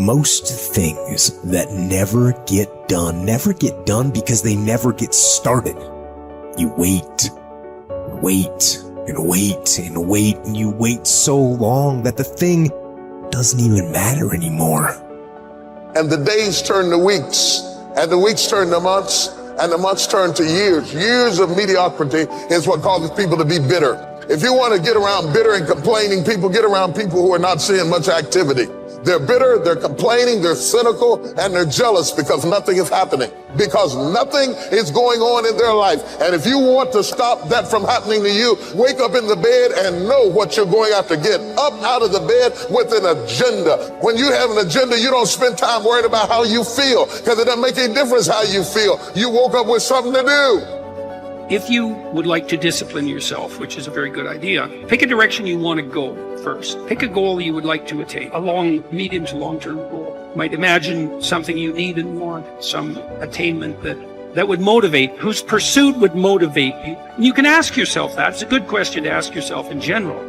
Most things that never get done because they never get started. You wait, wait, and wait, and wait, and you wait so long that the thing doesn't even matter anymore. And the days turn to weeks, and the weeks turn to months, and the months turn to years. Years of mediocrity is what causes people to be bitter. If you want to get around bitter and complaining people, get around people who are not seeing much activity. They're bitter, they're complaining, they're cynical, and they're jealous because nothing is happening, because nothing is going on in their life. And if you want to stop that from happening to you, wake up in the bed and know what you're going after. Get up out of the bed with an agenda. When you have an agenda, you don't spend time worried about how you feel, because it doesn't make any difference how you feel. You woke up with something to do. If you would like to discipline yourself, which is a very good idea, pick a direction you want to go first. Pick a goal you would like to attain, a long, medium to long-term goal. You might imagine something you need and want, some attainment that would motivate, whose pursuit would motivate you. And you can ask yourself that. It's a good question to ask yourself in general.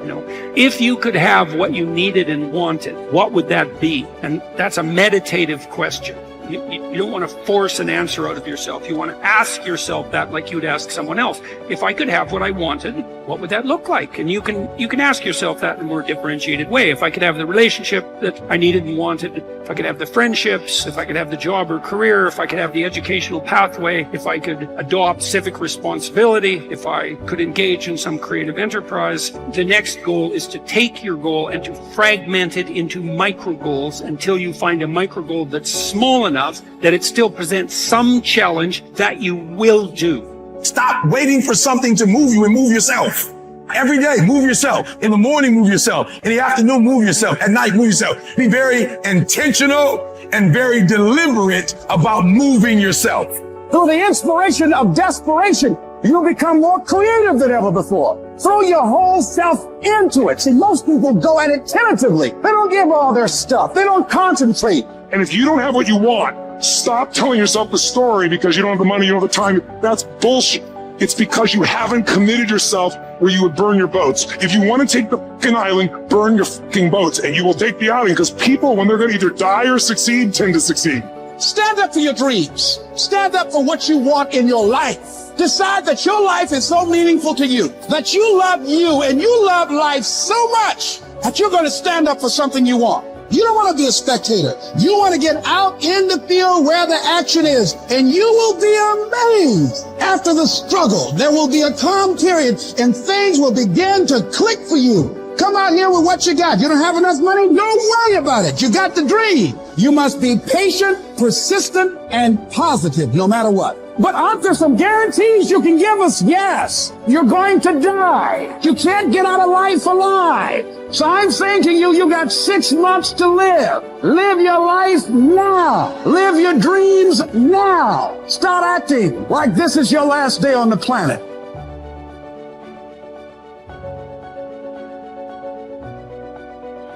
If you could have what you needed and wanted, what would that be? And that's a meditative question. You don't want to force an answer out of yourself. You want to ask yourself that like you would ask someone else. If I could have what I wanted, what would that look like? And you can ask yourself that in a more differentiated way. If I could have the relationship that I needed and wanted, if I could have the friendships, if I could have the job or career, if I could have the educational pathway, if I could adopt civic responsibility, if I could engage in some creative enterprise. The next goal is to take your goal and to fragment it into micro goals until you find a micro goal that's small enough that it still presents some challenge that you will do. Stop waiting for something to move you and move yourself. Every day, move yourself. In the morning, move yourself. In the afternoon, move yourself. At night, move yourself. Be very intentional and very deliberate about moving yourself. Through the inspiration of desperation, you'll become more creative than ever before. Throw your whole self into it. See, most people go at it tentatively. They don't give all their stuff. They don't concentrate. And if you don't have what you want, stop telling yourself the story because you don't have the money, you don't have the time. That's bullshit. It's because you haven't committed yourself where you would burn your boats. If you want to take the fucking island, burn your fucking boats, and you will take the island, because people, when they're going to either die or succeed, tend to succeed. Stand up for your dreams. Stand up for what you want in your life. Decide that your life is so meaningful to you, that you love you and you love life so much that you're going to stand up for something you want. You don't want to be a spectator. You want to get out in the field where the action is, and you will be amazed. After the struggle, there will be a calm period, and things will begin to click for you. Come out here with what you got. You don't have enough money? Don't worry about it. You got the dream. You must be patient, persistent, and positive no matter what. But aren't there some guarantees you can give us? Yes. You're going to die. You can't get out of life alive. So I'm saying to you, you got 6 months to live. Live your life now. Live your dreams now. Start acting like this is your last day on the planet.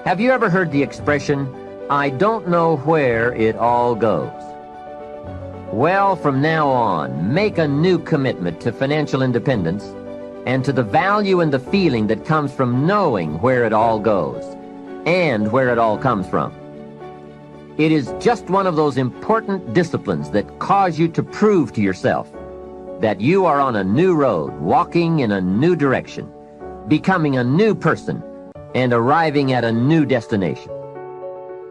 Have you ever heard the expression, I don't know where it all goes? Well, from now on, make a new commitment to financial independence and to the value and the feeling that comes from knowing where it all goes and where it all comes from. It is just one of those important disciplines that cause you to prove to yourself that you are on a new road, walking in a new direction, becoming a new person, and arriving at a new destination.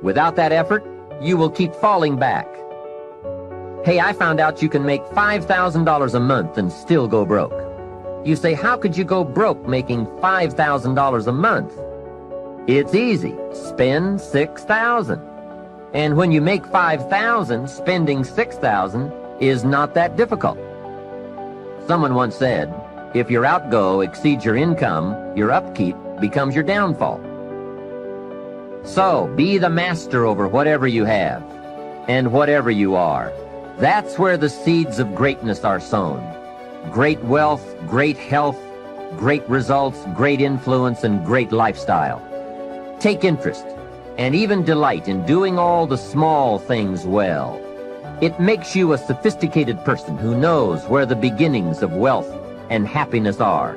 Without that effort, you will keep falling back. Hey, I found out you can make $5,000 a month and still go broke. You say, how could you go broke making $5,000 a month? It's easy. Spend $6,000. And when you make $5,000, spending $6,000 is not that difficult. Someone once said, if your outgo exceeds your income, your upkeep becomes your downfall. So, be the master over whatever you have and whatever you are. That's where the seeds of greatness are sown. Great wealth, great health, great results, great influence, and great lifestyle. Take interest and even delight in doing all the small things well. It makes you a sophisticated person who knows where the beginnings of wealth and happiness are.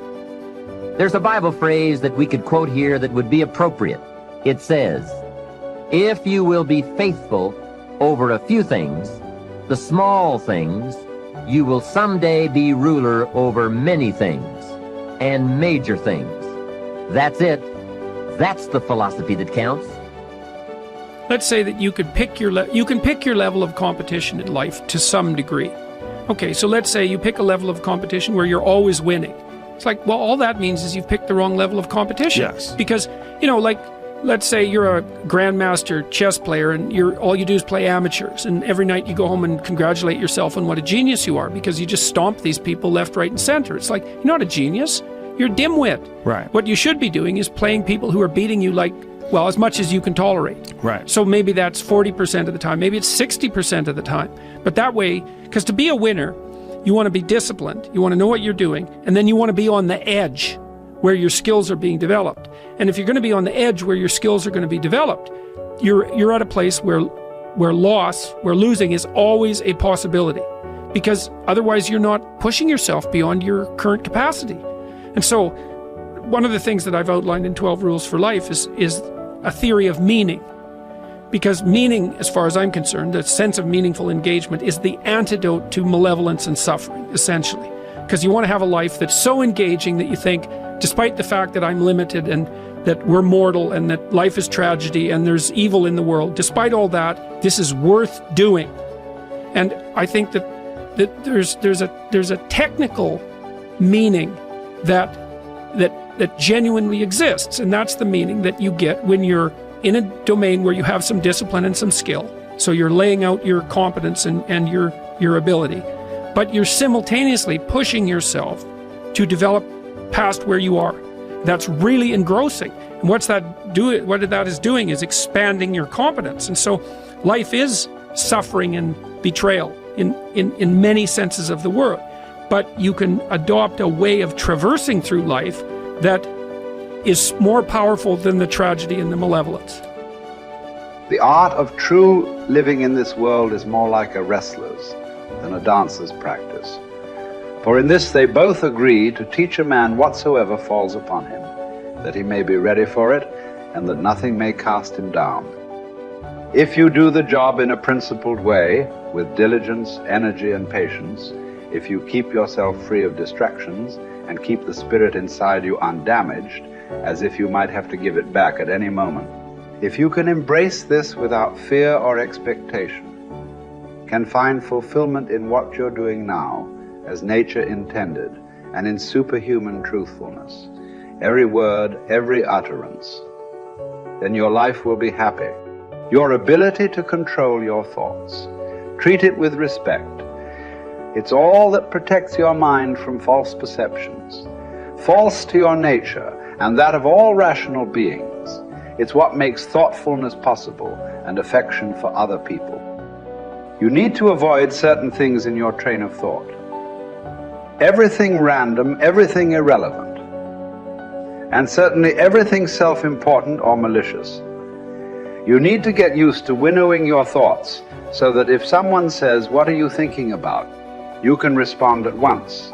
There's a Bible phrase that we could quote here that would be appropriate. It says, If you will be faithful over a few things, the small things, you will someday be ruler over many things and major things. That's it. That's the philosophy that counts. Let's say that you could pick your level of competition in life to some degree. Okay, so let's say you pick a level of competition where you're always winning. It's like, well, all that means is you've picked the wrong level of competition. Yes. Because, you know, like, let's say you're a grandmaster chess player and all you do is play amateurs, and every night you go home and congratulate yourself on what a genius you are because you just stomp these people left, right, and center. It's like, you're not a genius. You're a dimwit. Right. What you should be doing is playing people who are beating you like, well, as much as you can tolerate. Right. So maybe that's 40% of the time. Maybe it's 60% of the time. But that way, because to be a winner, you want to be disciplined. You want to know what you're doing. And then you want to be on the edge where your skills are being developed. And if you're going to be on the edge where your skills are going to be developed, you're at a place where losing is always a possibility. Because otherwise you're not pushing yourself beyond your current capacity. And so one of the things that I've outlined in 12 Rules for Life is a theory of meaning. Because meaning, as far as I'm concerned, the sense of meaningful engagement is the antidote to malevolence and suffering, essentially. Because you want to have a life that's so engaging that you think, despite the fact that I'm limited and that we're mortal and that life is tragedy and there's evil in the world, despite all that, this is worth doing. And I think that there's a technical meaning that genuinely exists, and that's the meaning that you get when you're in a domain where you have some discipline and some skill. So you're laying out your competence and your ability, but you're simultaneously pushing yourself to develop past where you are. That's really engrossing. And what that is doing is expanding your competence. And so life is suffering and betrayal in many senses of the word. But you can adopt a way of traversing through life that is more powerful than the tragedy and the malevolence. The art of true living in this world is more like a wrestler's than a dancer's practice. For in this they both agree to teach a man whatsoever falls upon him, that he may be ready for it, and that nothing may cast him down. If you do the job in a principled way, with diligence, energy, and patience, if you keep yourself free of distractions and keep the spirit inside you undamaged, as if you might have to give it back at any moment, if you can embrace this without fear or expectation, can find fulfillment in what you're doing now, as nature intended, and in superhuman truthfulness, every word, every utterance, then your life will be happy. Your ability to control your thoughts, treat it with respect. It's all that protects your mind from false perceptions, false to your nature and that of all rational beings. It's what makes thoughtfulness possible and affection for other people. You need to avoid certain things in your train of thought. Everything random, everything irrelevant, and certainly everything self-important or malicious. You need to get used to winnowing your thoughts so that if someone says, "What are you thinking about?" you can respond at once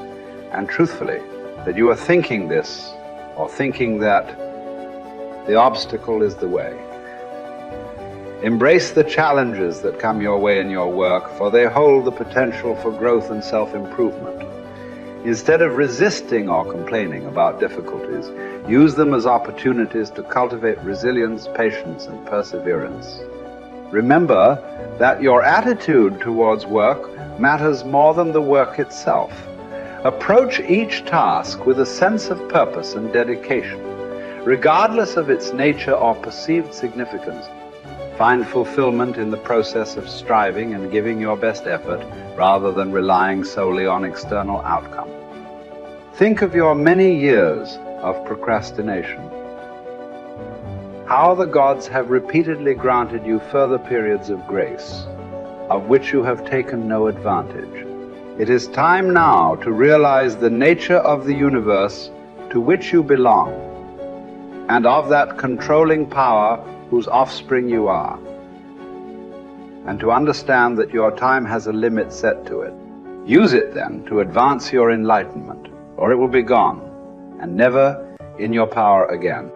and truthfully that you are thinking this or thinking that. The obstacle is the way. Embrace the challenges that come your way in your work, for they hold the potential for growth and self-improvement. Instead of resisting or complaining about difficulties, use them as opportunities to cultivate resilience, patience, and perseverance. Remember that your attitude towards work matters more than the work itself. Approach each task with a sense of purpose and dedication, regardless of its nature or perceived significance. Find fulfillment in the process of striving and giving your best effort rather than relying solely on external outcome. Think of your many years of procrastination. How the gods have repeatedly granted you further periods of grace, of which you have taken no advantage. It is time now to realize the nature of the universe to which you belong, and of that controlling power whose offspring you are, and to understand that your time has a limit set to it. Use it then to advance your enlightenment, or it will be gone, and never in your power again.